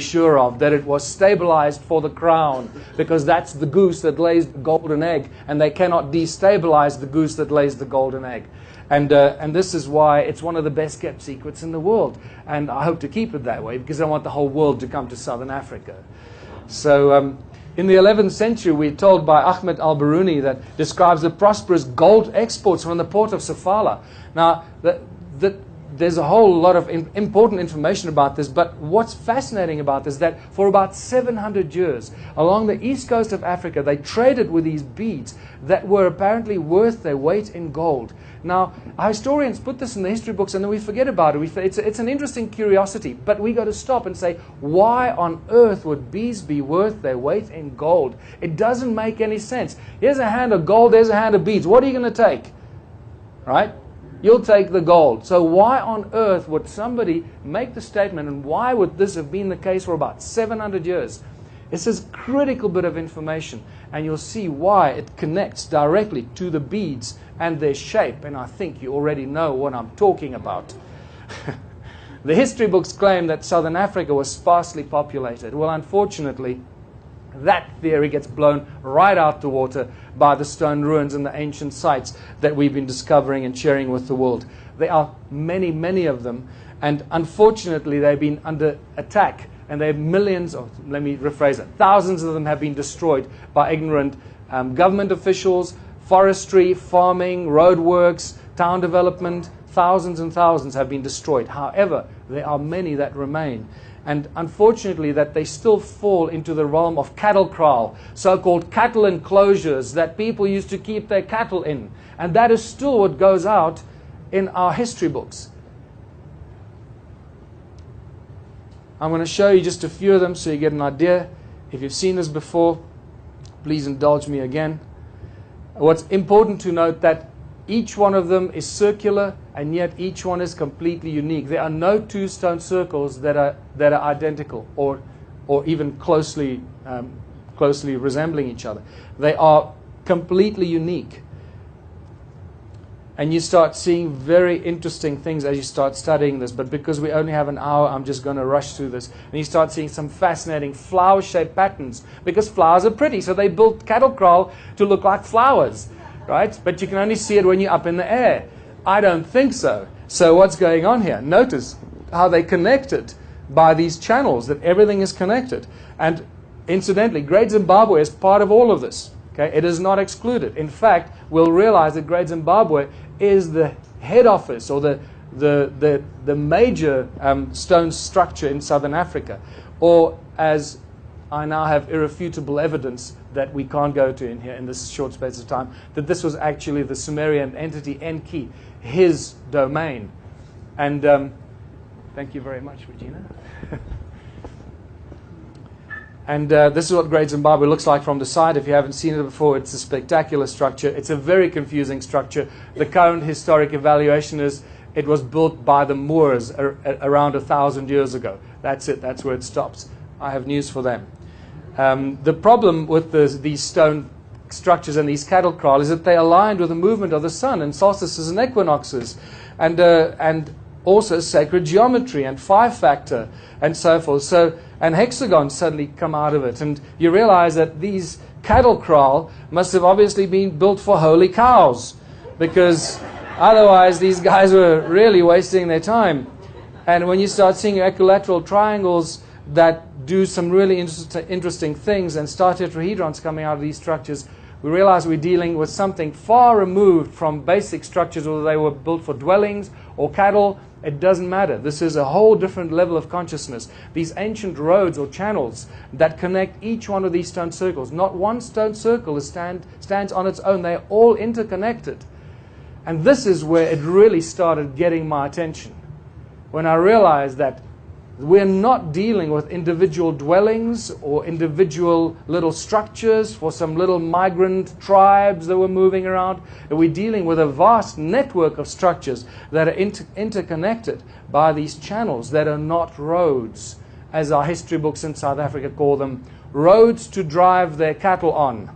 sure of, that it was stabilized for the crown, because that's the goose that lays the golden egg, and they cannot destabilize the goose that lays the golden egg. And this is why it's one of the best kept secrets in the world. And I hope to keep it that way, because I want the whole world to come to Southern Africa. So in the 11th century, we're told by Ahmed al-Biruni that describes the prosperous gold exports from the port of Sofala. Now, there's a whole lot of important information about this, but what's fascinating about this is that for about 700 years, along the east coast of Africa, they traded with these beads that were apparently worth their weight in gold. Now, our historians put this in the history books and then we forget about it. It's an interesting curiosity, but we got to stop and say, why on earth would beads be worth their weight in gold? It doesn't make any sense. Here's a hand of gold, there's a hand of beads. What are you going to take? Right? You'll take the gold. So why on earth would somebody make the statement, and why would this have been the case for about 700 years? This is a critical bit of information, and you'll see why it connects directly to the beads and their shape, and I think you already know what I'm talking about. The history books claim that Southern Africa was sparsely populated. Well, unfortunately, that theory gets blown right out the water by the stone ruins and the ancient sites that we've been discovering and sharing with the world. There are many, many of them, and unfortunately they've been under attack, and there are millions, or let me rephrase it, thousands of them have been destroyed by ignorant government officials, forestry, farming, roadworks, town development. Thousands and thousands have been destroyed. However, there are many that remain. And unfortunately, that they still fall into the realm of cattle kraal, so-called cattle enclosures that people used to keep their cattle in. And that is still what goes out in our history books. I'm going to show you just a few of them so you get an idea. If you've seen this before, please indulge me again. What's important to note that each one of them is circular, and yet each one is completely unique. There are no two stone circles that are identical or even closely resembling each other. They are completely unique. And you start seeing very interesting things as you start studying this. But because we only have an hour, I'm just going to rush through this. And you start seeing some fascinating flower-shaped patterns, because flowers are pretty. So they built cattle kraal to look like flowers, right? But you can only see it when you're up in the air. I don't think so. So what's going on here? Notice how they connected by these channels, that everything is connected. And incidentally, Great Zimbabwe is part of all of this. Okay? It is not excluded. In fact, we'll realize that Great Zimbabwe is the head office, or the major stone structure in Southern Africa. Or, as I now have irrefutable evidence that we can't go to in here in this short space of time, that this was actually the Sumerian entity Enki, his domain. And thank you very much, Regina. And this is what Great Zimbabwe looks like from the side. If you haven't seen it before, it's a spectacular structure. It's a very confusing structure. The current historic evaluation is it was built by the Moors around 1,000 years ago. That's it. That's where it stops. I have news for them. The problem with these stone structures and these cattle kraal is that they aligned with the movement of the sun and solstices and equinoxes, and also sacred geometry and 5-factor and so forth. So, and hexagons suddenly come out of it, and you realize that these cattle kraal must have obviously been built for holy cows, because otherwise these guys were really wasting their time. And when you start seeing equilateral triangles that do some really interesting things, and star tetrahedrons coming out of these structures, we realize we're dealing with something far removed from basic structures, whether they were built for dwellings or cattle. It doesn't matter. This is a whole different level of consciousness. These ancient roads or channels that connect each one of these stone circles. Not one stone circle stands on its own. They're all interconnected. And this is where it really started getting my attention, when I realized that we're not dealing with individual dwellings or individual little structures for some little migrant tribes that were moving around. We're dealing with a vast network of structures that are interconnected by these channels that are not roads, as our history books in South Africa call them, roads to drive their cattle on.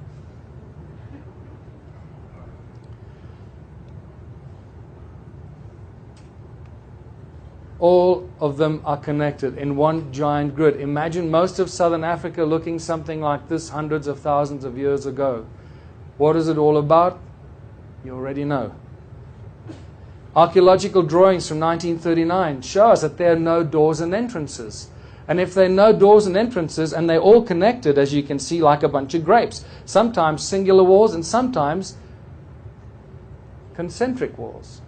All of them are connected in one giant grid. Imagine most of southern Africa looking something like this hundreds of thousands of years ago. What is it all about? You already know. Archaeological drawings from 1939 show us that there are no doors and entrances. And if there are no doors and entrances, and they're all connected, as you can see, like a bunch of grapes, sometimes singular walls and sometimes concentric walls.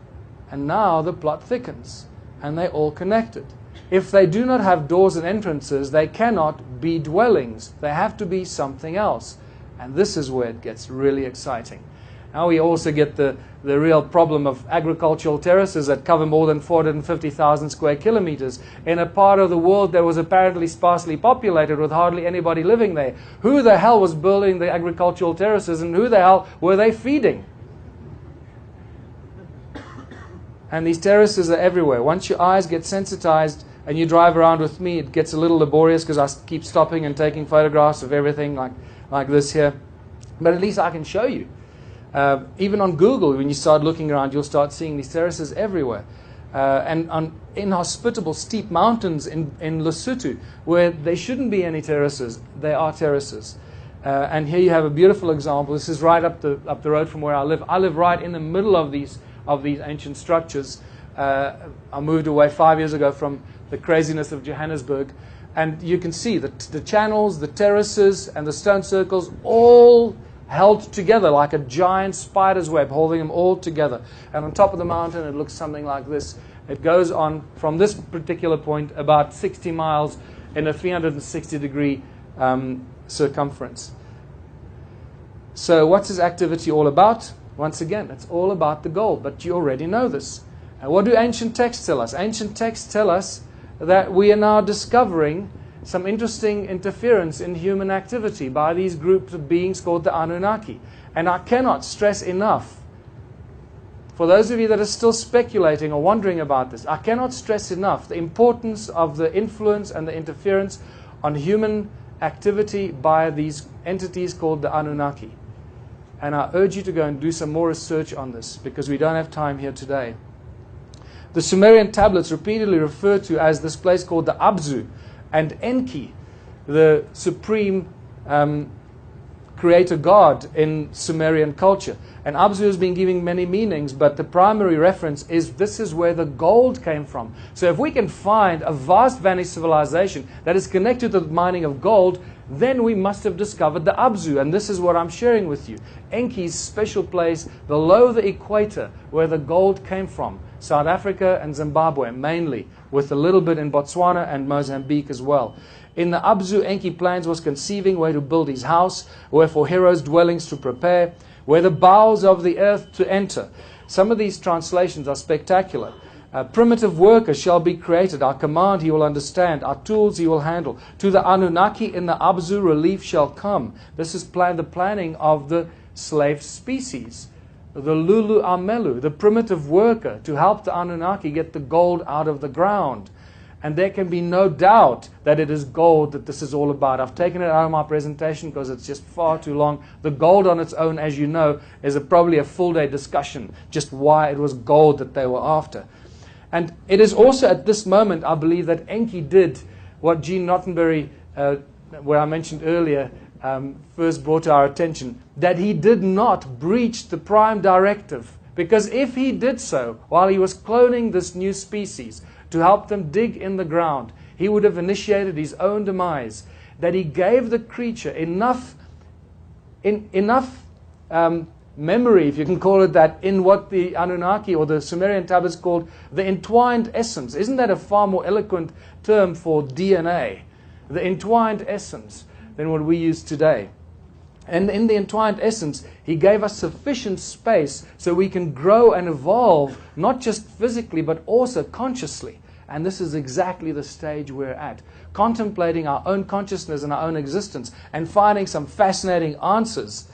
And now the plot thickens, and they're all connected. If they do not have doors and entrances, they cannot be dwellings. They have to be something else. And this is where it gets really exciting. Now we also get the real problem of agricultural terraces that cover more than 450,000 square kilometers in a part of the world that was apparently sparsely populated with hardly anybody living there. Who the hell was building the agricultural terraces, and who the hell were they feeding? And these terraces are everywhere. Once your eyes get sensitized and you drive around with me, it gets a little laborious because I keep stopping and taking photographs of everything like this here. But at least I can show you. Even on Google, when you start looking around, you'll start seeing these terraces everywhere. And on inhospitable, steep mountains in Lesotho, where there shouldn't be any terraces, there are terraces. And here you have a beautiful example. This is right up the road from where I live. I live right in the middle of these ancient structures. I moved away 5 years ago from the craziness of Johannesburg. And you can see the channels, the terraces, and the stone circles all held together like a giant spider's web, holding them all together. And on top of the mountain, it looks something like this. It goes on from this particular point about 60 miles in a 360-degree circumference. So what's this activity all about? Once again, it's all about the gold, but you already know this. And what do ancient texts tell us? Ancient texts tell us that we are now discovering some interesting interference in human activity by these groups of beings called the Anunnaki. And I cannot stress enough, for those of you that are still speculating or wondering about this, I cannot stress enough the importance of the influence and the interference on human activity by these entities called the Anunnaki. And I urge you to go and do some more research on this, because we don't have time here today. The Sumerian tablets repeatedly refer to as this place called the Abzu, and Enki, the supreme creator god in Sumerian culture. And Abzu has been giving many meanings, but the primary reference is this is where the gold came from. So if we can find a vast vanished civilization that is connected to the mining of gold, then we must have discovered the Abzu. And this is what I'm sharing with you. Enki's special place below the equator where the gold came from. South Africa and Zimbabwe mainly, with a little bit in Botswana and Mozambique as well. In the Abzu, Enki plans was conceiving where to build his house, where for heroes' dwellings to prepare, where the bowels of the earth to enter. Some of these translations are spectacular. Primitive workers shall be created. Our command he will understand. Our tools he will handle. To the Anunnaki in the Abzu relief shall come. This is the planning of the slave species. The Lulu Amelu, the primitive worker, to help the Anunnaki get the gold out of the ground. And there can be no doubt that it is gold that this is all about. I've taken it out of my presentation because it's just far too long. The gold on its own, as you know, is probably a full-day discussion, just why it was gold that they were after. And it is also at this moment, I believe, that Enki did what Gene Rottenberry, where I mentioned earlier, first brought to our attention, that he did not breach the prime directive. Because if he did so, while he was cloning this new species to help them dig in the ground, he would have initiated his own demise. That he gave the creature enough memory, if you can call it that, in what the Anunnaki or the Sumerian tablets called the entwined essence. Isn't that a far more eloquent term for DNA? The entwined essence than what we use today. And in the entwined essence, he gave us sufficient space so we can grow and evolve, not just physically, but also consciously. And this is exactly the stage we're at. Contemplating our own consciousness and our own existence and finding some fascinating answers.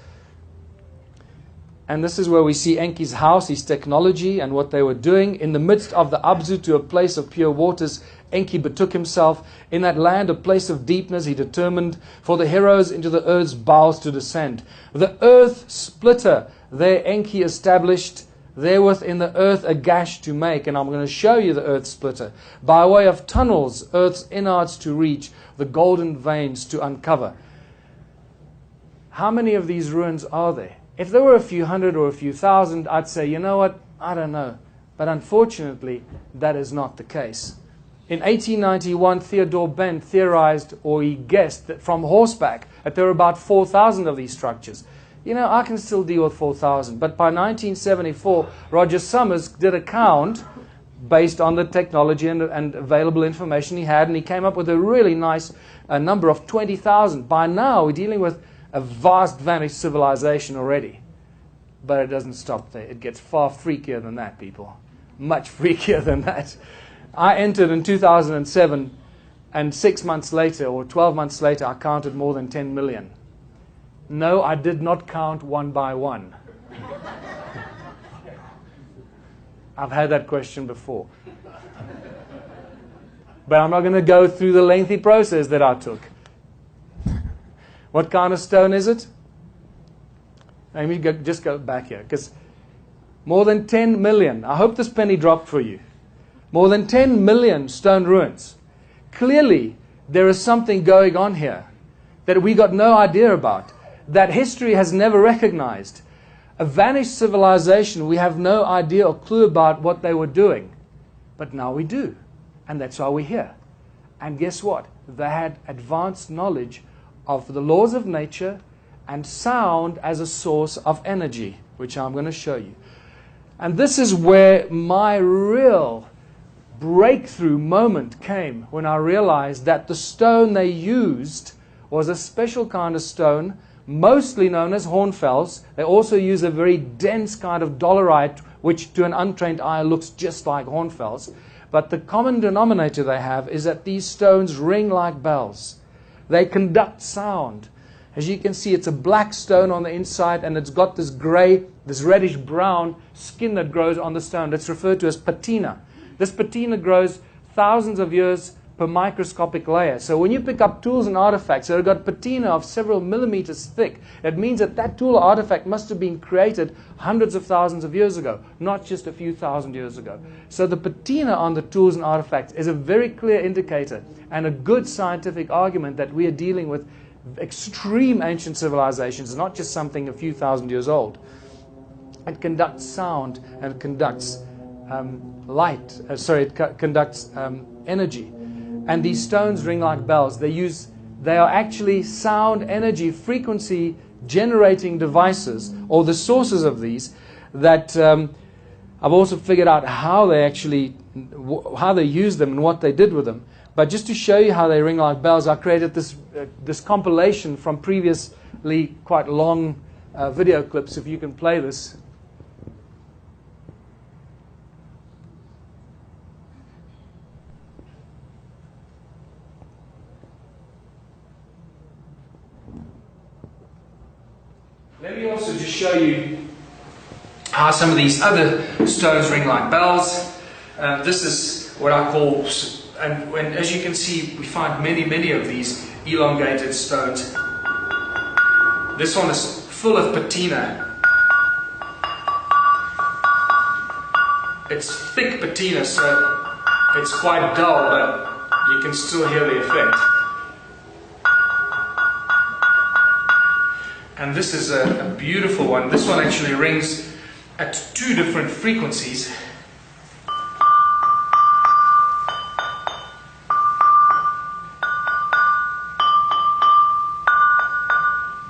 And this is where we see Enki's house, his technology, and what they were doing. In the midst of the Abzu, to a place of pure waters, Enki betook himself. In that land, a place of deepness, he determined for the heroes into the earth's bowels to descend. The earth splitter there Enki established therewith in the earth a gash to make, and I'm going to show you the earth splitter, by way of tunnels, earth's innards to reach, the golden veins to uncover. How many of these ruins are there? If there were a few hundred or a few thousand, I'd say, you know what, I don't know. But unfortunately, that is not the case. In 1891, Theodore Bent theorized, or he guessed, that from horseback, that there were about 4,000 of these structures. You know, I can still deal with 4,000. But by 1974, Roger Summers did a count based on the technology and available information he had, and he came up with a really nice number of 20,000. By now, we're dealing with a vast vanished civilization already. But it doesn't stop there. It gets far freakier than that, people. Much freakier than that. I entered in 2007, and 6 months later, or 12 months later, I counted more than 10 million. No, I did not count one by one. I've had that question before. But I'm not going to go through the lengthy process that I took. What kind of stone is it? Let me just go back here, because more than 10 million, I hope this penny dropped for you, more than 10 million stone ruins. Clearly, there is something going on here that we got no idea about, that history has never recognized. A vanished civilization, we have no idea or clue about what they were doing. But now we do, and that's why we're here. And guess what? They had advanced knowledge of the laws of nature and sound as a source of energy, which I'm going to show you. And this is where my real breakthrough moment came, when I realized that the stone they used was a special kind of stone, mostly known as hornfels. They also use a very dense kind of dolerite, which to an untrained eye looks just like hornfels. But the common denominator they have is that these stones ring like bells. They conduct sound. As you can see, it's a black stone on the inside, and it's got this gray, this reddish-brown skin that grows on the stone. That's referred to as patina. This patina grows thousands of years per microscopic layer. So when you pick up tools and artifacts that have got patina of several millimeters thick, it means that that tool or artifact must have been created hundreds of thousands of years ago, not just a few thousand years ago. So the patina on the tools and artifacts is a very clear indicator and a good scientific argument that we are dealing with extreme ancient civilizations, not just something a few thousand years old. It conducts sound and it conducts conducts energy. And these stones ring like bells. They are actually sound energy frequency generating devices, or the sources of these, that I've also figured out how they use them and what they did with them. But just to show you how they ring like bells, I created this compilation from previously quite long video clips. If you can play this. Let me also just show you how some of these other stones ring like bells. This is what I call, and as you can see, we find many of these elongated stones. This one is full of patina. It's thick patina, so it's quite dull, but you can still hear the effect. And this is a beautiful one. This one actually rings at 2 different frequencies.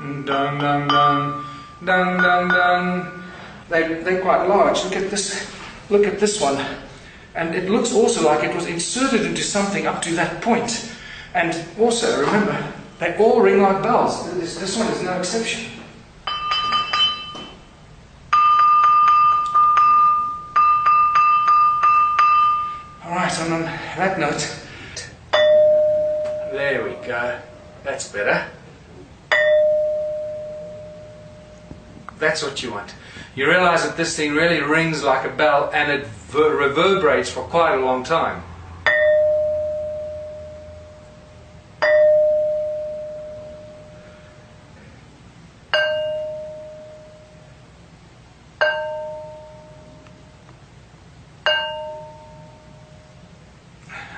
Dun dun dun, dun dun dun. They're quite large. Look at this. Look at this one. And it looks also like it was inserted into something up to that point. And also, remember, they all ring like bells. This one is no exception. Alright, and on that note, there we go. That's better. That's what you want. You realize that this thing really rings like a bell, and it reverberates for quite a long time.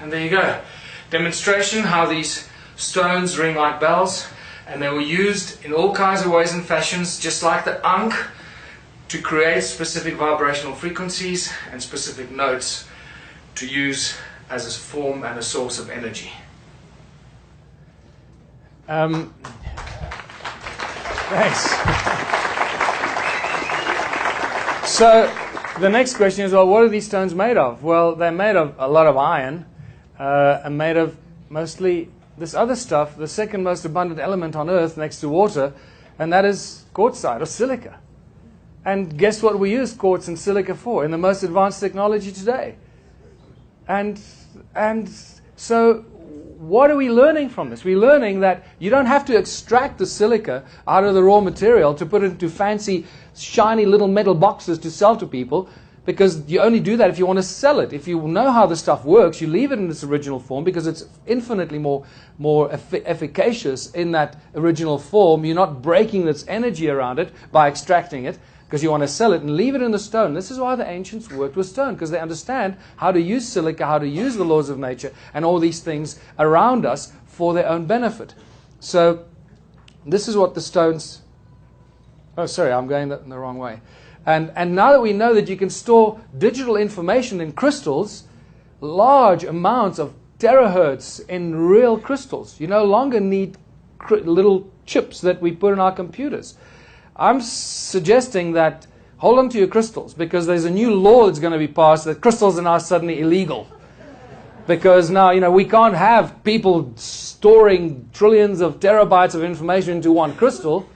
And there you go. Demonstration how these stones ring like bells. And they were used in all kinds of ways and fashions, just like the Ankh, to create specific vibrational frequencies and specific notes to use as a form and a source of energy. Thanks. So the next question is, well, what are these stones made of? Well, they're made of a lot of iron and made of mostly this other stuff, the second most abundant element on Earth next to water, and that is quartzite or silica. And guess what we use quartz and silica for in the most advanced technology today? And so what are we learning from this? We're learning that you don't have to extract the silica out of the raw material to put it into fancy, shiny little metal boxes to sell to people, because you only do that if you want to sell it. If you know how the stuff works, you leave it in its original form because it's infinitely more efficacious in that original form. You're not breaking its energy around it by extracting it because you want to sell it, and leave it in the stone. This is why the ancients worked with stone, because they understand how to use silica, how to use the laws of nature and all these things around us for their own benefit. So this is what the stones... Oh, sorry, I'm going in the wrong way. And now that we know that you can store digital information in crystals, large amounts of terahertz in real crystals, you no longer need little chips that we put in our computers. I'm suggesting that hold on to your crystals, because there's a new law that's going to be passed that crystals are now suddenly illegal. Because now, we can't have people storing trillions of terabytes of information into one crystal.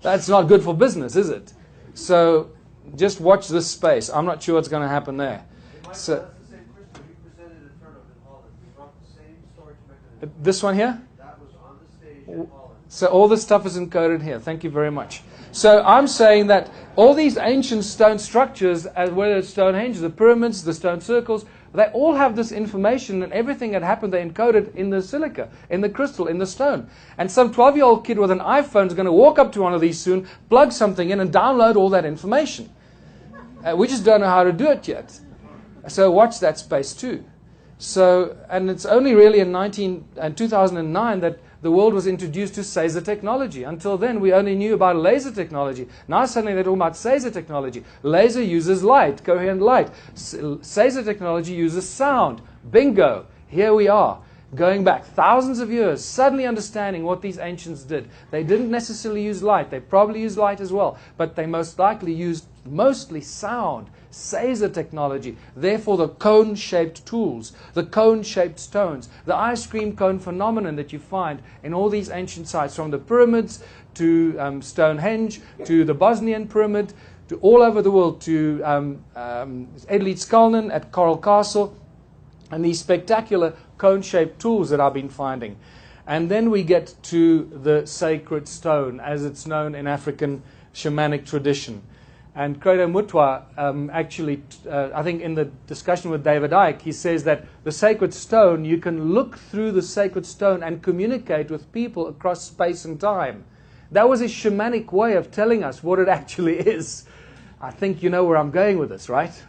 That's not good for business, is it? So just watch this space. I'm not sure what's going to happen there. So, that's the same crystal you presented in Turnhout in Holland. We brought the same storage mechanism. This one here? That was on the stage in Holland. So all this stuff is encoded here. Thank you very much. So I'm saying that all these ancient stone structures, whether it's Stonehenge, the pyramids, the stone circles, they all have this information, and everything that happened, they encoded in the silica, in the crystal, in the stone. And some 12-year-old kid with an iPhone is going to walk up to one of these soon, plug something in, and download all that information. We just don't know how to do it yet. So watch that space too. So, and it's only really in 2009 that the world was introduced to Caesar technology. Until then, we only knew about laser technology. Now suddenly they're talking about Caesar technology. Laser uses light, coherent light. Caesar technology uses sound. Bingo! Here we are, going back thousands of years, suddenly understanding what these ancients did. They didn't necessarily use light. They probably used light as well, but they most likely used mostly sound. Caesar technology, therefore the cone-shaped tools, the cone-shaped stones, the ice cream cone phenomenon that you find in all these ancient sites, from the pyramids to Stonehenge, to the Bosnian pyramid, to all over the world, to Edlitz at Coral Castle, and these spectacular cone-shaped tools that I've been finding. And then we get to the sacred stone, as it's known in African shamanic tradition. And Credo Mutwa actually, I think in the discussion with David Icke, he says that the sacred stone, you can look through the sacred stone and communicate with people across space and time. That was a shamanic way of telling us what it actually is. I think you know where I'm going with this, right?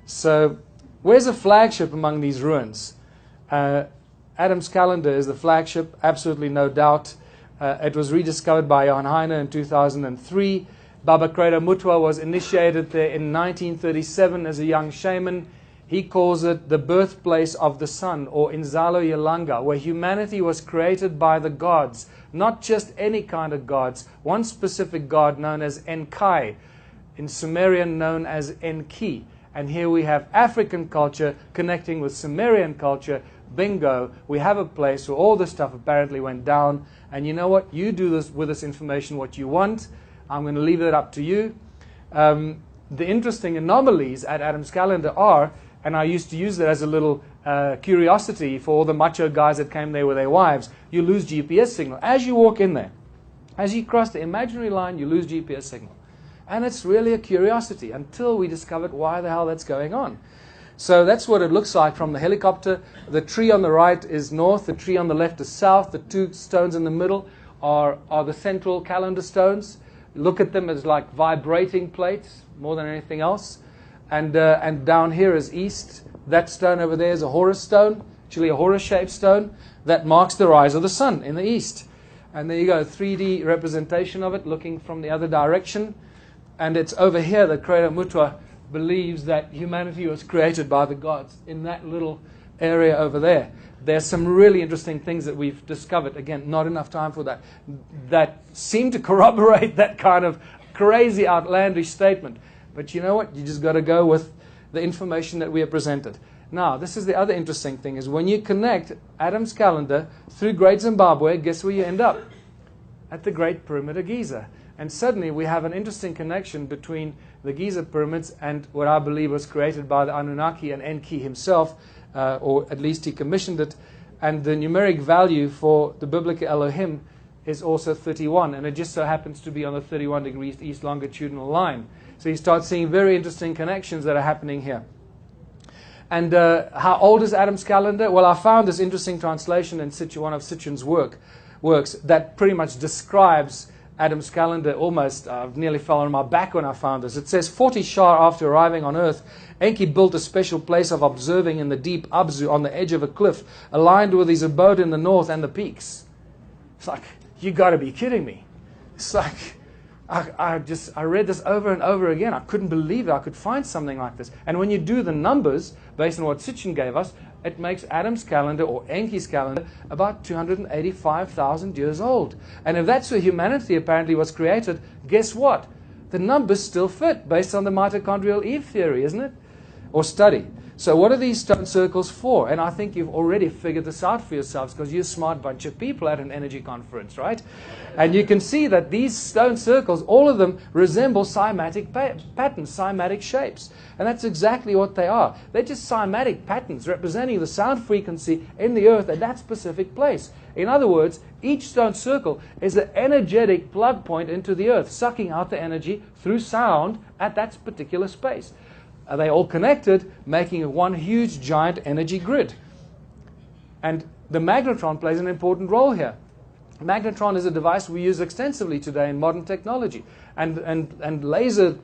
So, where's the flagship among these ruins? Adam's Calendar is the flagship, absolutely no doubt. It was rediscovered by Johan Heine in 2003. Baba Credo Mutwa was initiated there in 1937 as a young shaman. He calls it the birthplace of the sun, or Inzalo Yelanga, where humanity was created by the gods, not just any kind of gods, one specific god known as Enkai, in Sumerian known as Enki. And here we have African culture connecting with Sumerian culture. Bingo, we have a place where all this stuff apparently went down. And you know what? You do this with this information what you want. I'm going to leave it up to you. The interesting anomalies at Adam's Calendar are, and I used to use that as a little curiosity for all the macho guys that came there with their wives, you lose GPS signal. As you walk in there, as you cross the imaginary line, you lose GPS signal. And it's really a curiosity until we discovered why the hell that's going on. So that's what it looks like from the helicopter. The tree on the right is north, the tree on the left is south. The two stones in the middle are the central calendar stones. Look at them as like vibrating plates more than anything else. And down here is east. That stone over there is a Horus stone, actually a Horus-shaped stone, that marks the rise of the sun in the east. And there you go, 3D representation of it, looking from the other direction. And it's over here that Creator Mutwa believes that humanity was created by the gods, in that little area over there. There's some really interesting things that we've discovered. Again, not enough time for that. That seem to corroborate that kind of crazy, outlandish statement. But you know what? You just got to go with the information that we are presented. Now, this is the other interesting thing, is when you connect Adam's calendar through Great Zimbabwe, guess where you end up? At the Great Pyramid of Giza. And suddenly we have an interesting connection between the Giza pyramids and what I believe was created by the Anunnaki and Enki himself, or at least he commissioned it. And the numeric value for the biblical Elohim is also 31, and it just so happens to be on the 31 degrees east longitudinal line. So you start seeing very interesting connections that are happening here. And how old is Adam's calendar? Well, I found this interesting translation in one of Sitchin's works that pretty much describes Adam's calendar almost. I nearly fell on my back when I found this. It says, 40 Shar after arriving on Earth, Enki built a special place of observing in the deep Abzu on the edge of a cliff, aligned with his abode in the north and the peaks. It's like, you got to be kidding me. It's like, I read this over and over again. I couldn't believe it. I could find something like this. And when you do the numbers, based on what Sitchin gave us, it makes Adam's calendar, or Enki's calendar, about 285,000 years old. And if that's where humanity apparently was created, guess what? The numbers still fit, based on the mitochondrial Eve theory, isn't it? Or study. So what are these stone circles for? And I think you've already figured this out for yourselves, because you're a smart bunch of people at an energy conference, right? And you can see that these stone circles, all of them resemble cymatic patterns, cymatic shapes. And that's exactly what they are. They're just cymatic patterns representing the sound frequency in the earth at that specific place. In other words, each stone circle is an energetic plug point into the earth, sucking out the energy through sound at that particular space. Are they all connected, making one huge giant energy grid? And the magnetron plays an important role here. Magnetron is a device we use extensively today in modern technology. And laser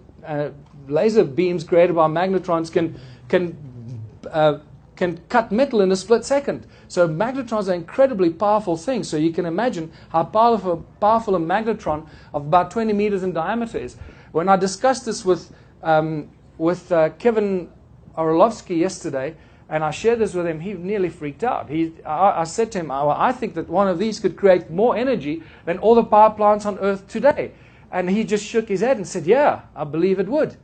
beams created by magnetrons can cut metal in a split second. So magnetrons are incredibly powerful things. So you can imagine how powerful a magnetron of about 20 meters in diameter is. When I discussed this with Kevin Orlovsky yesterday, and I shared this with him, he nearly freaked out. I said to him, I think that one of these could create more energy than all the power plants on Earth today. And he just shook his head and said, yeah, I believe it would.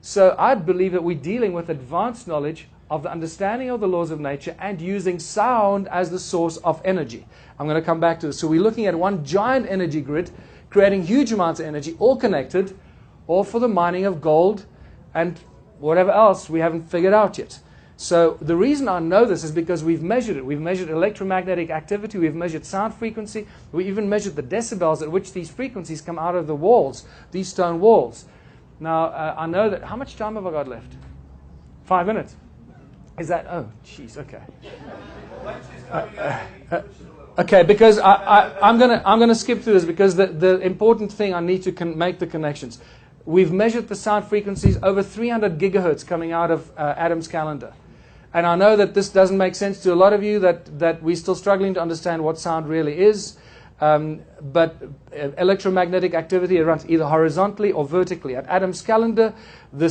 So I believe that we're dealing with advanced knowledge of the understanding of the laws of nature and using sound as the source of energy. I'm going to come back to this. So we're looking at one giant energy grid, creating huge amounts of energy, all connected, all for the mining of gold and whatever else we haven't figured out yet. So the reason I know this is because we've measured it. We've measured electromagnetic activity. We've measured sound frequency. We even measured the decibels at which these frequencies come out of the walls, these stone walls. Now, I know that... How much time have I got left? 5 minutes. Is that... Oh, jeez, okay. Okay, because I'm gonna skip through this, because the important thing, I need to make the connections. We've measured the sound frequencies, over 300 gigahertz coming out of Adam's calendar. And I know that this doesn't make sense to a lot of you, that we're still struggling to understand what sound really is. But electromagnetic activity, it runs either horizontally or vertically. At Adam's calendar, the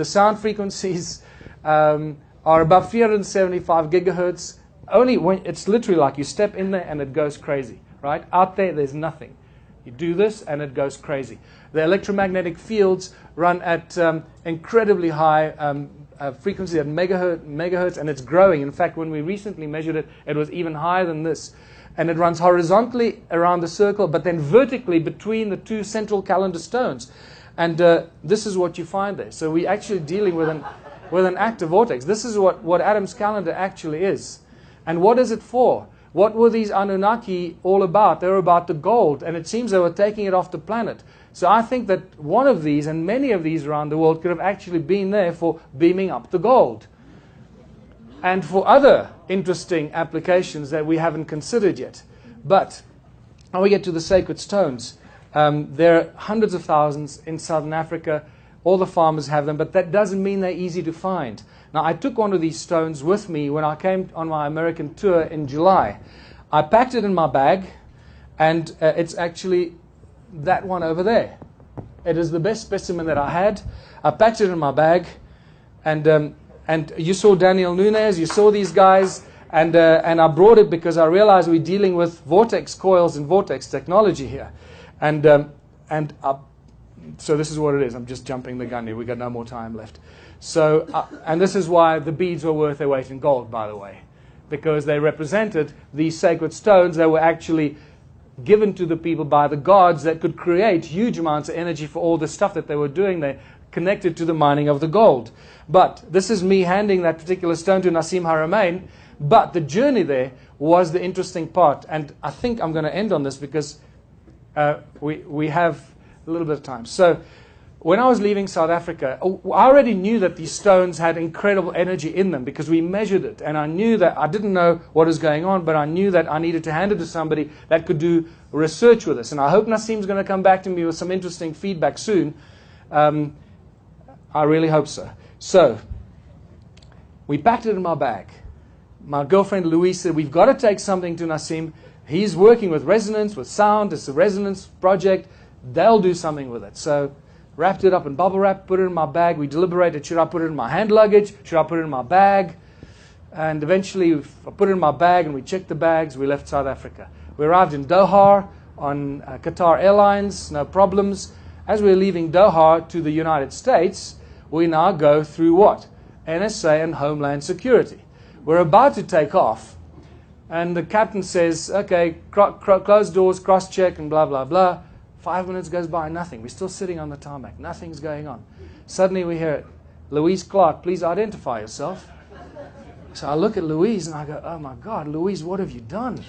sound frequencies are above 375 gigahertz. Only when it's literally like you step in there and it goes crazy, right? Out there, there's nothing. You do this and it goes crazy. The electromagnetic fields run at incredibly high frequency at megahertz, and it's growing. In fact, when we recently measured it, it was even higher than this. And it runs horizontally around the circle, but then vertically between the two central calendar stones. And this is what you find there. So we're actually dealing with an active vortex. This is what Adam's calendar actually is. And what is it for? What were these Anunnaki all about? They were about the gold, and it seems they were taking it off the planet. So I think that one of these, and many of these around the world, could have actually been there for beaming up the gold. And for other interesting applications that we haven't considered yet. But when we get to the sacred stones, there are hundreds of thousands in Southern Africa. All the farmers have them, but that doesn't mean they're easy to find. Now, I took one of these stones with me when I came on my American tour in July. I packed it in my bag, and it's actually that one over there. It is the best specimen that I had. I packed it in my bag, and you saw Daniel Nunes, you saw these guys, and I brought it because I realized we're dealing with vortex coils and vortex technology here. So this is what it is. I'm just jumping the gun here. We've got no more time left. So, and this is why the beads were worth their weight in gold, by the way, because they represented these sacred stones that were actually given to the people by the gods that could create huge amounts of energy for all the stuff that they were doing there, connected to the mining of the gold. But this is me handing that particular stone to Nassim Haramein, but the journey there was the interesting part. And I think I'm going to end on this because we have a little bit of time. So when I was leaving South Africa, I already knew that these stones had incredible energy in them because we measured it. And I knew that I didn't know what was going on, but I knew that I needed to hand it to somebody that could do research with us. And I hope Nassim's going to come back to me with some interesting feedback soon. I really hope so. So we packed it in my bag. My girlfriend Louise said, we've got to take something to Nassim. He's working with resonance, with sound. It's a resonance project. They'll do something with it. So wrapped it up in bubble wrap, put it in my bag. We deliberated, should I put it in my hand luggage? Should I put it in my bag? And eventually I put it in my bag and we checked the bags. We left South Africa. We arrived in Doha on Qatar Airlines, no problems. As we were leaving Doha to the United States, we now go through what? NSA and Homeland Security. We're about to take off. And the captain says, okay, close doors, cross-check, and blah, blah, blah. 5 minutes goes by, nothing. We're still sitting on the tarmac. Nothing's going on. Suddenly we hear it. Louise Clark, please identify yourself. So I look at Louise and I go, oh my God, Louise, what have you done?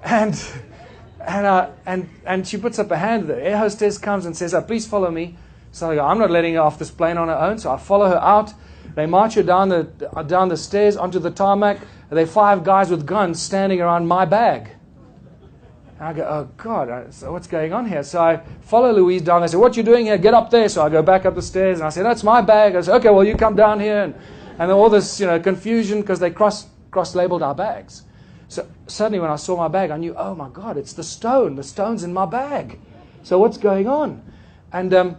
and she puts up a hand. The air hostess comes and says, oh, please follow me. So I go, I'm not letting her off this plane on her own. So I follow her out. They march her down the stairs onto the tarmac. There are 5 guys with guns standing around my bag. And I go, oh, God, so what's going on here? So I follow Louise down. They say, what you doing here? Get up there. So I go back up the stairs, and I say, that's my bag. I say, okay, well, you come down here. And all this confusion because they cross-labeled our bags. So suddenly when I saw my bag, I knew, oh, my God, it's the stone. The stone's in my bag. So what's going on? And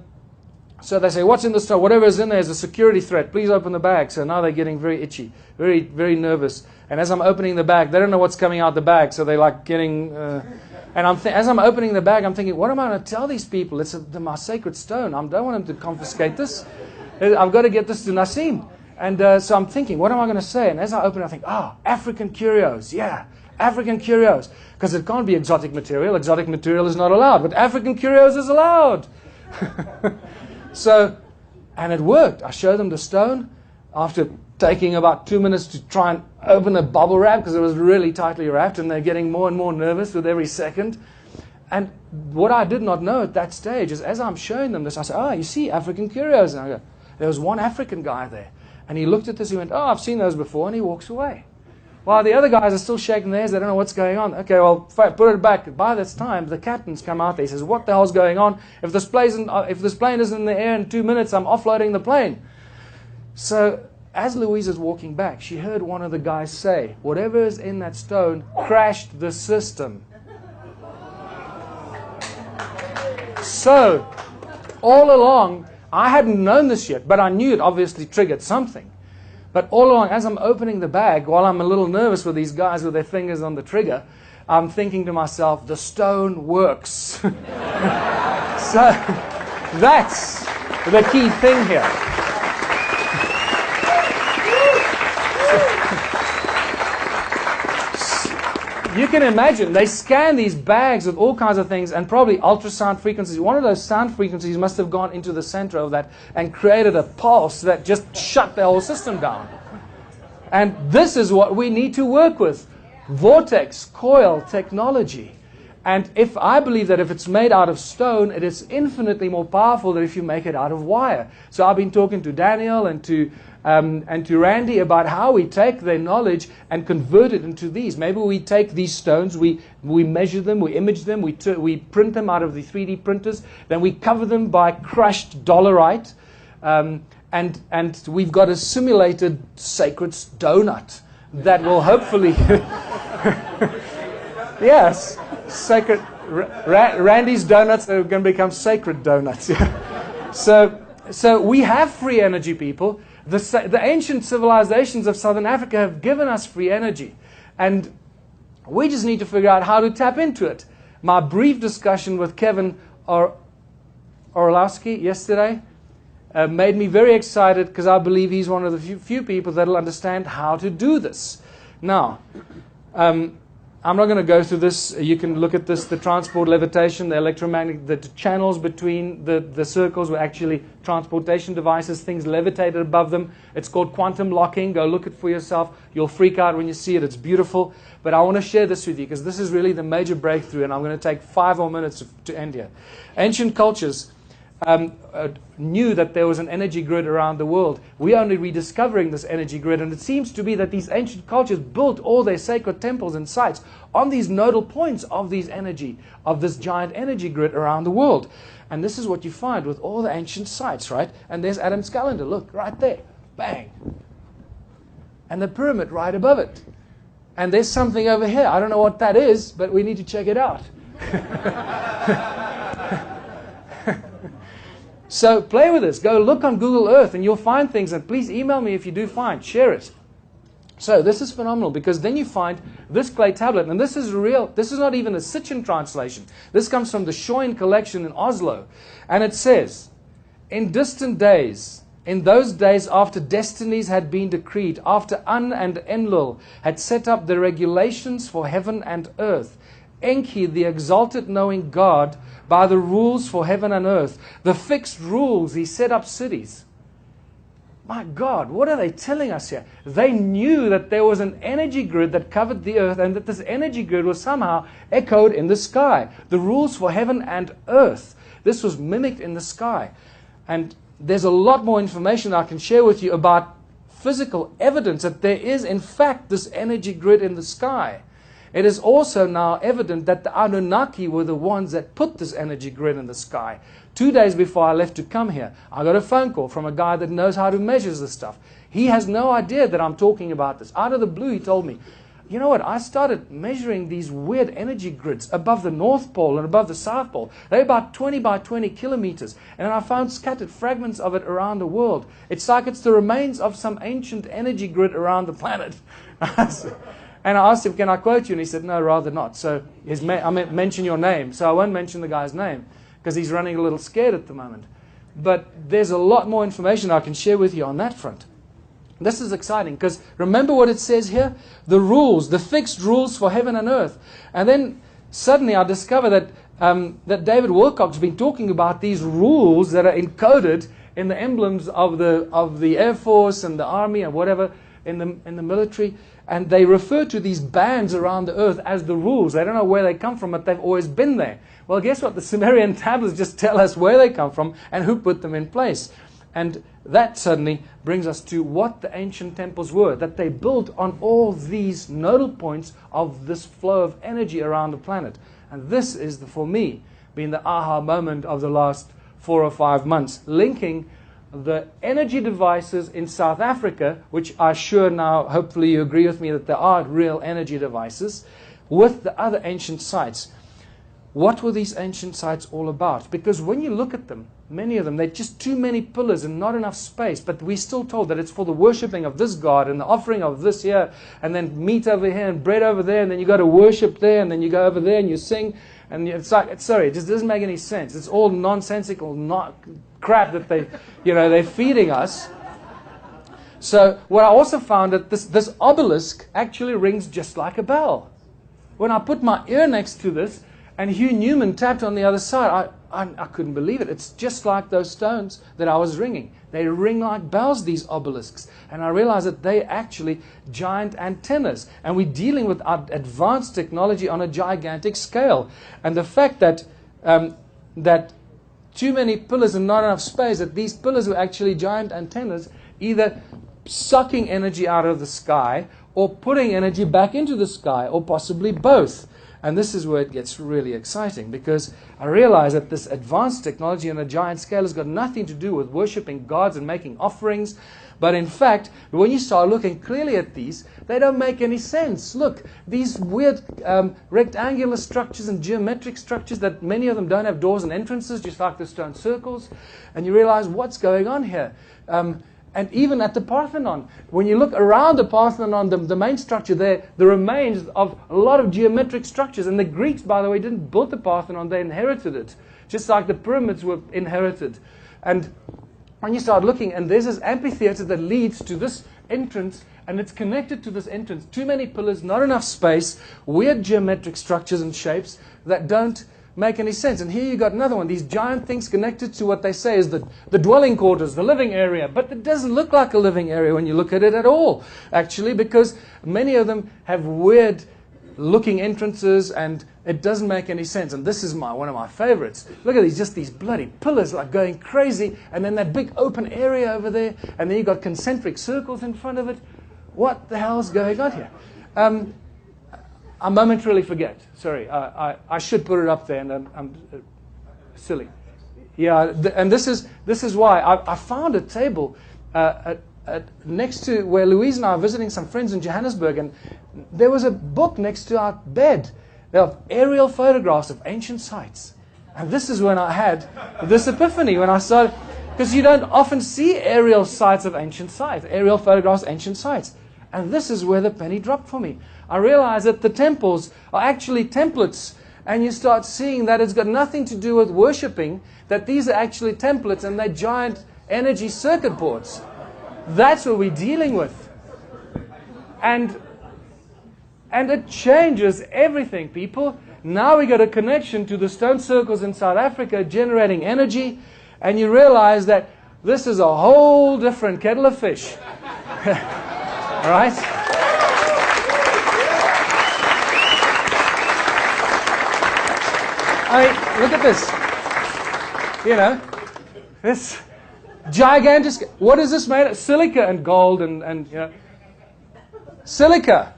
so they say, what's in the stone? Whatever is in there is a security threat. Please open the bag. So now they're getting very itchy, very, very nervous. And as I'm opening the bag, they don't know what's coming out the bag. So they're like getting... And as I'm opening the bag, I'm thinking, what am I going to tell these people? It's my sacred stone. I don't want them to confiscate this. I've got to get this to Nassim. And so I'm thinking, what am I going to say? And as I open it, I think, African curios. Yeah, African curios. Because it can't be exotic material. Exotic material is not allowed. But African curios is allowed. So, and it worked. I showed them the stone after taking about 2 minutes to try and open the bubble wrap because it was really tightly wrapped, and they're getting more and more nervous with every second. And what I did not know at that stage is as I'm showing them this, I said, you see African curios. And I go, there was one African guy there. And he looked at this, he went, I've seen those before, and he walks away. While the other guys are still shaking their heads, they don't know what's going on. Okay, well, put it back. By this time, the captain's come out there. He says, what the hell's going on? If this plane isn't in the air in 2 minutes, I'm offloading the plane. So as Louise is walking back, she heard one of the guys say, whatever is in that stone crashed the system. So, all along, I hadn't known this yet, but I knew it obviously triggered something. But all along, as I'm opening the bag, while I'm a little nervous with these guys with their fingers on the trigger, I'm thinking to myself, the stone works. So, that's the key thing here. You can imagine, they scan these bags with all kinds of things and probably ultrasound frequencies. One of those sound frequencies must have gone into the center of that and created a pulse that just shut the whole system down. And this is what we need to work with. Vortex, coil technology. And I believe that if it's made out of stone, it is infinitely more powerful than if you make it out of wire. So I've been talking to Daniel and to and to Randy about how we take their knowledge and convert it into these. Maybe we take these stones, we measure them, we image them, we print them out of the 3D printers, then we cover them by crushed dolerite, and we've got a simulated sacred donut that will hopefully... Yes, sacred... Randy's donuts are going to become sacred donuts. So we have free energy, people. The ancient civilizations of Southern Africa have given us free energy. And we just need to figure out how to tap into it. My brief discussion with Kevin Orlowski yesterday made me very excited, because I believe he's one of the few people that will understand how to do this. Now, I'm not going to go through this. You can look at this, the transport, levitation, the electromagnetic, the channels between the circles were actually transportation devices, things levitated above them. It's called quantum locking. Go look it for yourself. You'll freak out when you see it. It's beautiful. But I want to share this with you, because this is really the major breakthrough, and I'm going to take 5 more minutes to end here. Ancient cultures knew that there was an energy grid around the world. We're only rediscovering this energy grid, and it seems to be that these ancient cultures built all their sacred temples and sites on these nodal points of this giant energy grid around the world. And this is what you find with all the ancient sites, right? And there's Adam's calendar, look, right there, bang. And the pyramid right above it. And there's something over here. I don't know what that is, but we need to check it out. So play with this. Go look on Google Earth and you'll find things. And please email me if you do find. Share it. So this is phenomenal, because then you find this clay tablet. And this is real. This is not even a Sitchin translation. This comes from the Shoin collection in Oslo. And it says, in distant days, in those days after destinies had been decreed, after An and Enlil had set up the regulations for heaven and earth, Enki, the exalted knowing God, by the rules for heaven and earth, the fixed rules, he set up cities. My God, what are they telling us here? They knew that there was an energy grid that covered the earth, and that this energy grid was somehow echoed in the sky. The rules for heaven and earth. This was mimicked in the sky. And there's a lot more information I can share with you about physical evidence that there is, in fact, this energy grid in the sky. It is also now evident that the Anunnaki were the ones that put this energy grid in the sky. 2 days before I left to come here, I got a phone call from a guy that knows how to measure this stuff. He has no idea that I'm talking about this. Out of the blue, he told me, you know what, I started measuring these weird energy grids above the North Pole and above the South Pole. They're about 20 by 20 kilometers. And I found scattered fragments of it around the world. It's like it's the remains of some ancient energy grid around the planet. And I asked him, can I quote you? And he said, no, rather not. So I mention your name. So I won't mention the guy's name, because he's running a little scared at the moment. But there's a lot more information I can share with you on that front. This is exciting, because remember what it says here? The rules, the fixed rules for heaven and earth. And then suddenly I discover that David Wilcock's been talking about these rules that are encoded in the emblems of the Air Force and the Army and whatever in the military. And they refer to these bands around the earth as the rules. They don't know where they come from, but they've always been there. Well, guess what? The Sumerian tablets just tell us where they come from and who put them in place. And that suddenly brings us to what the ancient temples were, that they built on all these nodal points of this flow of energy around the planet. And this is, for me, been the aha moment of the last 4 or 5 months, linking the energy devices in South Africa, which are sure now, hopefully you agree with me that there are real energy devices, with the other ancient sites. What were these ancient sites all about? Because when you look at them, many of them, they're just too many pillars and not enough space. But we're still told that it's for the worshipping of this God and the offering of this here, and then meat over here and bread over there, and then you go to worship there, and then you go over there and you sing. And it's like, sorry, it just doesn't make any sense. It's all nonsensical, crap that they're feeding us. So what I also found that this obelisk actually rings just like a bell. When I put my ear next to this, and Hugh Newman tapped on the other side, I couldn't believe it. It's just like those stones that I was ringing. They ring like bells, these obelisks. And I realized that they're actually giant antennas. And we're dealing with advanced technology on a gigantic scale. And the fact that too many pillars and not enough space, that these pillars were actually giant antennas, either sucking energy out of the sky or putting energy back into the sky, or possibly both. And this is where it gets really exciting, because I realize that this advanced technology on a giant scale has got nothing to do with worshipping gods and making offerings. But in fact, when you start looking clearly at these, they don't make any sense. Look, these weird rectangular structures and geometric structures that many of them don't have doors and entrances, just like the stone circles. And you realize what's going on here. And even at the Parthenon, when you look around the Parthenon, the main structure there, the remains of a lot of geometric structures. And the Greeks, by the way, didn't build the Parthenon, they inherited it. Just like the pyramids were inherited. And when you start looking, and there's this amphitheater that leads to this entrance, and it's connected to this entrance. Too many pillars, not enough space, weird geometric structures and shapes that don't make any sense. And here you got another one, these giant things connected to what they say is the dwelling quarters, the living area. But it doesn't look like a living area when you look at it at all, actually, because many of them have weird looking entrances, and it doesn't make any sense. And this is one of my favorites. Look at these bloody pillars like going crazy, and then that big open area over there, and then you've got concentric circles in front of it. What the hell's going on here? I momentarily forget. Sorry, I should put it up there, and I'm silly. Yeah, and this is why I found a table next to where Louise and I are visiting some friends in Johannesburg, and there was a book next to our bed of aerial photographs of ancient sites. And this is when I had this epiphany, when I started, because you don't often see aerial sites of ancient sites, aerial photographs of ancient sites. And this is where the penny dropped for me. I realized that the temples are actually templates, and you start seeing that it's got nothing to do with worshipping, that these are actually templates and they're giant energy circuit boards. That's what we're dealing with. And it changes everything, people. Now we got a connection to the stone circles in South Africa generating energy, and you realize that this is a whole different kettle of fish. All right? I mean, look at this. You know, this gigantic. What is this made of? Silica and gold and you know, silica.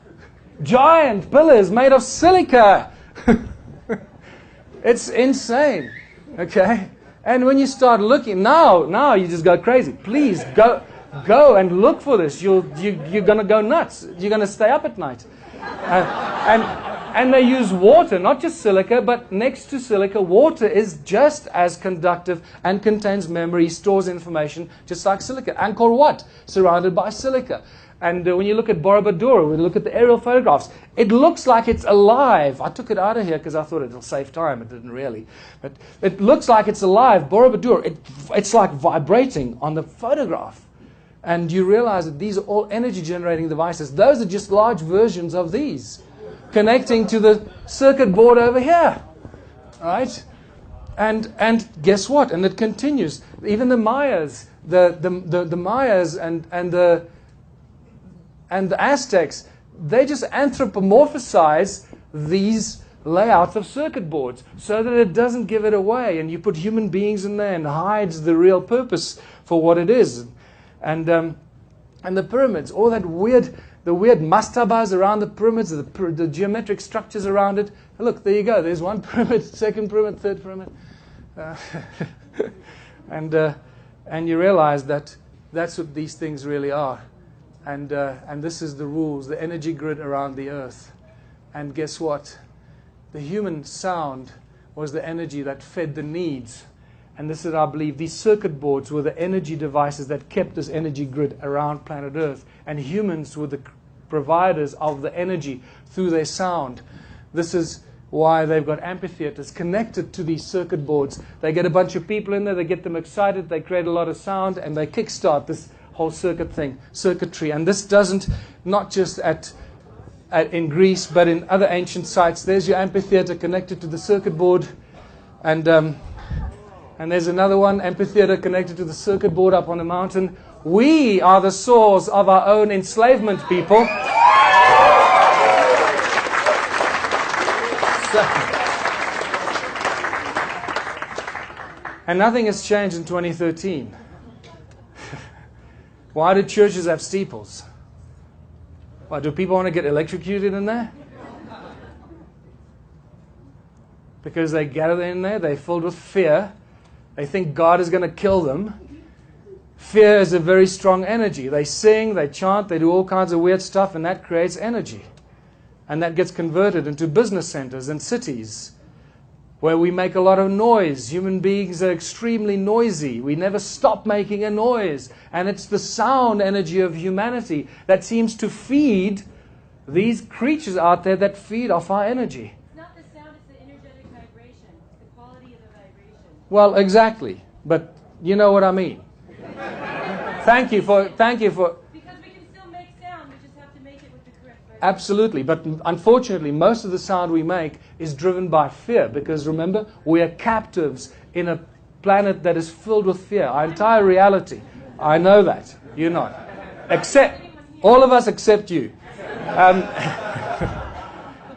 Giant pillars made of silica. It's insane. Okay? And when you start looking, now you just go crazy. Please go and look for this. You're going to go nuts. You're going to stay up at night. And they use water, not just silica, but next to silica, water is just as conductive and contains memory, stores information, just like silica. Angkor Wat, surrounded by silica. And when you look at Borobudur, when you look at the aerial photographs, it looks like it's alive. I took it out of here because I thought it'll save time. It didn't really. But it looks like it's alive. Borobudur, it's like vibrating on the photograph. And you realize that these are all energy generating devices. Those are just large versions of these, connecting to the circuit board over here. All right? And guess what? And it continues. Even the Mayas, the Mayas and the Aztecs, they just anthropomorphize these layouts of circuit boards so that it doesn't give it away, and you put human beings in there and hides the real purpose for what it is. And the pyramids, all that weird, the weird mastabas around the pyramids, the geometric structures around it. Look, there you go. There's one pyramid, second pyramid, third pyramid. And you realize that that's what these things really are. And this is the rules, the energy grid around the earth. And guess what? The human sound was the energy that fed the needs. And this is, I believe, these circuit boards were the energy devices that kept this energy grid around planet Earth. And humans were the providers of the energy through their sound. This is why they've got amphitheaters connected to these circuit boards. They get a bunch of people in there, they get them excited, they create a lot of sound, and they kickstart this whole circuitry. And this doesn't, not just in Greece, but in other ancient sites. There's your amphitheater connected to the circuit board. And there's another one, amphitheater connected to the circuit board up on a mountain. We are the source of our own enslavement, people. And nothing has changed in 2013. Why do churches have steeples? Why, do people want to get electrocuted in there? Because they gather in there, they're filled with fear. They think God is going to kill them. Fear is a very strong energy. They sing, they chant, they do all kinds of weird stuff, and that creates energy. And that gets converted into business centers and cities where we make a lot of noise. Human beings are extremely noisy. We never stop making a noise. And it's the sound energy of humanity that seems to feed these creatures out there that feed off our energy. It's not the sound, it's the energetic vibration. It's the quality of the vibration. Well, exactly. But you know what I mean. Thank you for... Because we can still make sound, we just have to make it with the correct vibration. Absolutely. But unfortunately, most of the sound we make is driven by fear. Because remember, we are captives in a planet that is filled with fear. Our entire reality. I know that. You're not. Except, all of us except you.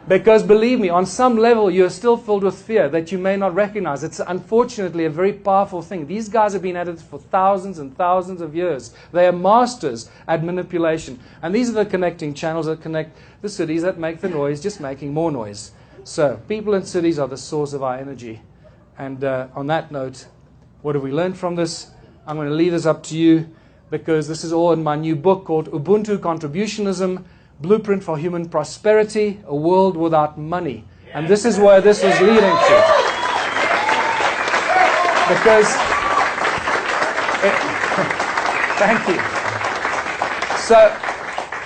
Because believe me, on some level, you're still filled with fear that you may not recognize. It's unfortunately a very powerful thing. These guys have been at it for thousands and thousands of years. They are masters at manipulation. And these are the connecting channels that connect the cities that make the noise, just making more noise. So, people in cities are the source of our energy. And on that note, what have we learned from this? I'm going to leave this up to you, because this is all in my new book called Ubuntu Contributionism, Blueprint for Human Prosperity, A World Without Money. And this is where this is leading to. Because, thank you. So,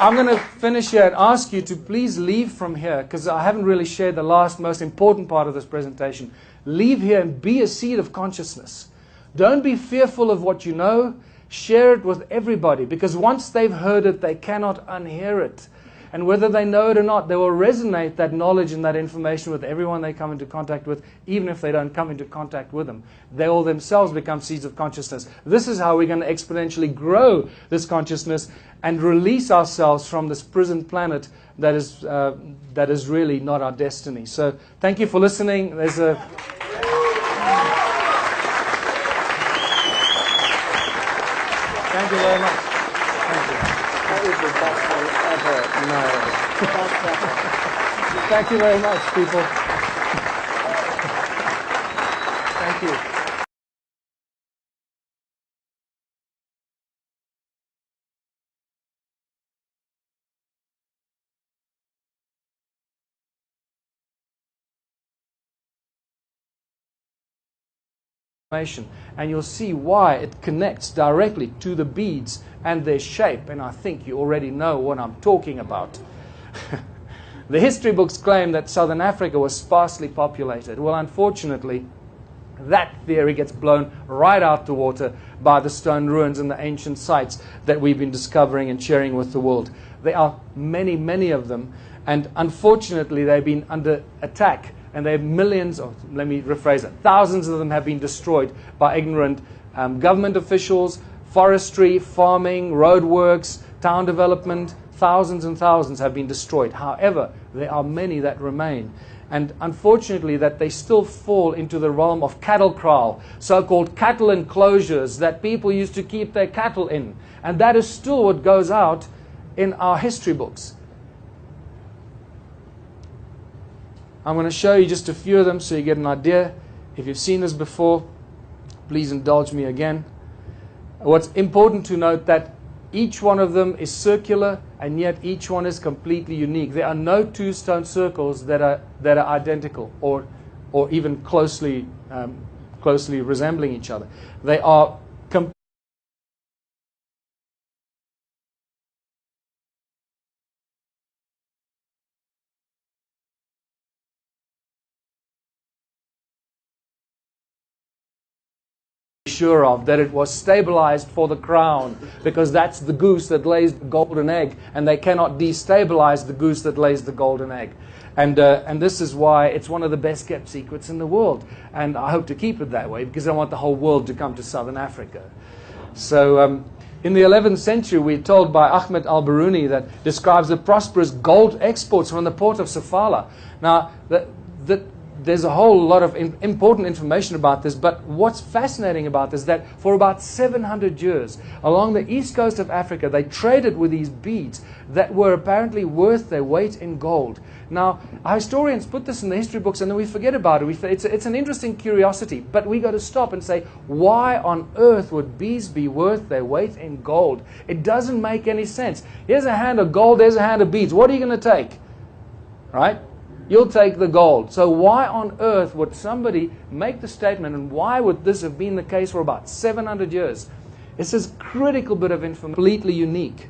I'm going to finish here and ask you to please leave from here, because I haven't really shared the last most important part of this presentation. Leave here and be a seed of consciousness. Don't be fearful of what you know. Share it with everybody, because once they've heard it, they cannot unhear it. And whether they know it or not, they will resonate that knowledge and that information with everyone they come into contact with, even if they don't come into contact with them. They will themselves become seeds of consciousness. This is how we're going to exponentially grow this consciousness and release ourselves from this prison planet that is really not our destiny. So thank you for listening. There's a... Thank you very much. Thank you. That is the best one ever. No. Thank you very much, people. Thank you. And you'll see why it connects directly to the beads and their shape. And I think you already know what I'm talking about. The history books claim that Southern Africa was sparsely populated. Well, unfortunately, that theory gets blown right out the water by the stone ruins and the ancient sites that we've been discovering and sharing with the world. There are many, many of them. And unfortunately, they've been under attack. And there are millions, or let me rephrase it, thousands of them have been destroyed by ignorant government officials, forestry, farming, roadworks, town development. Thousands and thousands have been destroyed. However, there are many that remain. And unfortunately, that they still fall into the realm of cattle kraal, so-called cattle enclosures that people used to keep their cattle in. And that is still what goes out in our history books. I'm going to show you just a few of them so you get an idea. If you've seen this before, please indulge me again. What's important to note that each one of them is circular, and yet each one is completely unique. There are no two stone circles that are identical or even closely resembling each other. They are sure of that it was stabilized for the crown, because that's the goose that lays the golden egg, and they cannot destabilize the goose that lays the golden egg. And this is why it's one of the best kept secrets in the world, and I hope to keep it that way, because I want the whole world to come to Southern Africa. So in the 11th century, we're told by Ahmed al-Biruni that describes the prosperous gold exports from the port of Sofala. Now, there's a whole lot of important information about this, but what's fascinating about this is that for about 700 years, along the east coast of Africa, they traded with these beads that were apparently worth their weight in gold. Now, our historians put this in the history books and then we forget about it. It's an interesting curiosity, but we got to stop and say, why on earth would beads be worth their weight in gold? It doesn't make any sense. Here's a hand of gold, there's a hand of beads. What are you going to take? Right? You'll take the gold. So why on earth would somebody make the statement, and why would this have been the case for about 700 years? It's this critical bit of information, completely unique.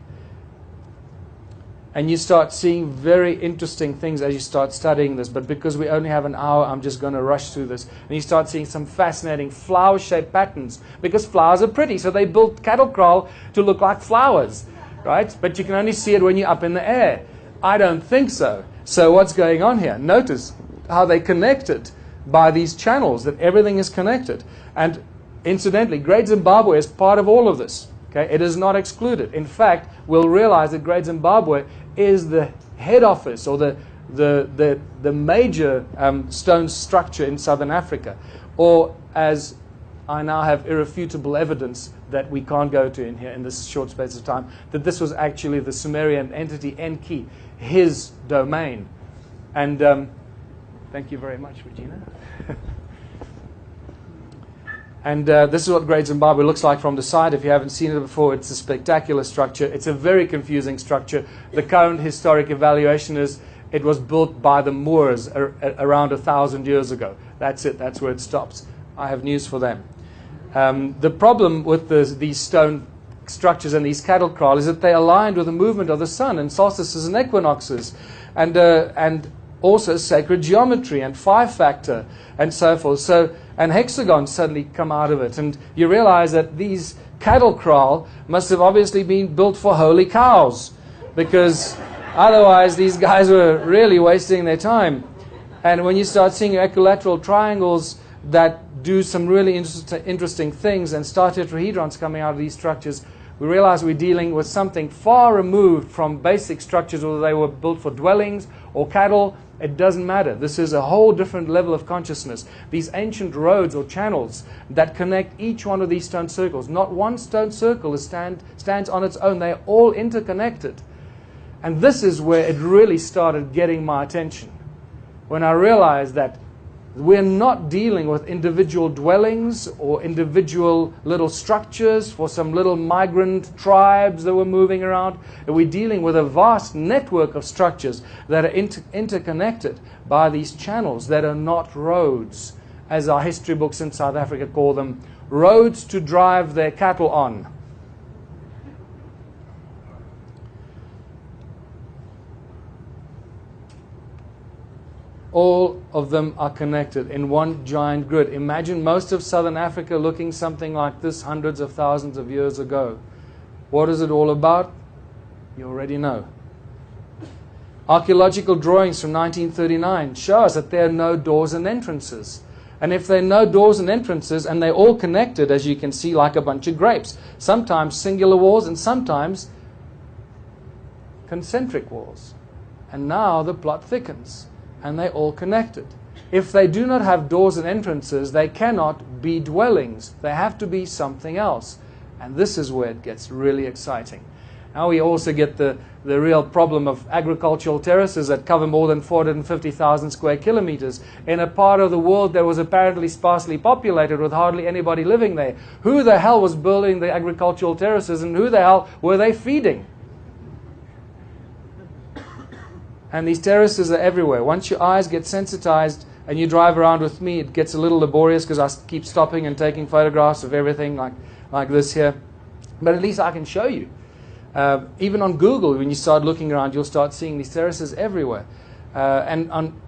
And you start seeing very interesting things as you start studying this. But because we only have an hour, I'm just going to rush through this. And you start seeing some fascinating flower-shaped patterns. Because flowers are pretty, so they built cattle kraal to look like flowers. Right? But you can only see it when you're up in the air. I don't think so. So what's going on here? Notice how they connected by these channels, that everything is connected. And incidentally, Great Zimbabwe is part of all of this. Okay? It is not excluded. In fact, we'll realize that Great Zimbabwe is the head office or the major stone structure in southern Africa. Or as I now have irrefutable evidence that we can't go to in here in this short space of time, that this was actually the Sumerian entity Enki, his domain. And thank you very much, Regina. And this is what Great Zimbabwe looks like from the side. If you haven't seen it before, it's a spectacular structure. It's a very confusing structure. The current historic evaluation is it was built by the Moors around 1,000 years ago. That's it. That's where it stops. I have news for them. The problem with these stone structures and these cattle kraal is that they aligned with the movement of the sun and solstices and equinoxes, and also sacred geometry and 5-factor and so forth. So, and hexagons suddenly come out of it, and you realize that these cattle kraal must have obviously been built for holy cows, because otherwise these guys were really wasting their time. And when you start seeing equilateral triangles that do some really interesting things, and star tetrahedrons coming out of these structures, we realize we're dealing with something far removed from basic structures, whether they were built for dwellings or cattle. It doesn't matter. This is a whole different level of consciousness. These ancient roads or channels that connect each one of these stone circles. Not one stone circle stands on its own. They're all interconnected. And this is where it really started getting my attention. When I realized that we're not dealing with individual dwellings or individual little structures for some little migrant tribes that were moving around. We're dealing with a vast network of structures that are interconnected by these channels that are not roads, as our history books in South Africa call them, roads to drive their cattle on. All of them are connected in one giant grid. Imagine most of southern Africa looking something like this hundreds of thousands of years ago. What is it all about? You already know. Archaeological drawings from 1939 show us that there are no doors and entrances. And if there are no doors and entrances, and they're all connected, as you can see, like a bunch of grapes, sometimes singular walls and sometimes concentric walls. And now the plot thickens. And they're all connected. If they do not have doors and entrances, they cannot be dwellings. They have to be something else. And this is where it gets really exciting. Now we also get the real problem of agricultural terraces that cover more than 450,000 square kilometers in a part of the world that was apparently sparsely populated with hardly anybody living there. Who the hell was building the agricultural terraces, and who the hell were they feeding? And these terraces are everywhere. Once your eyes get sensitized and you drive around with me, it gets a little laborious because I keep stopping and taking photographs of everything like this here. But at least I can show you. Even on Google, when you start looking around, you'll start seeing these terraces everywhere. And on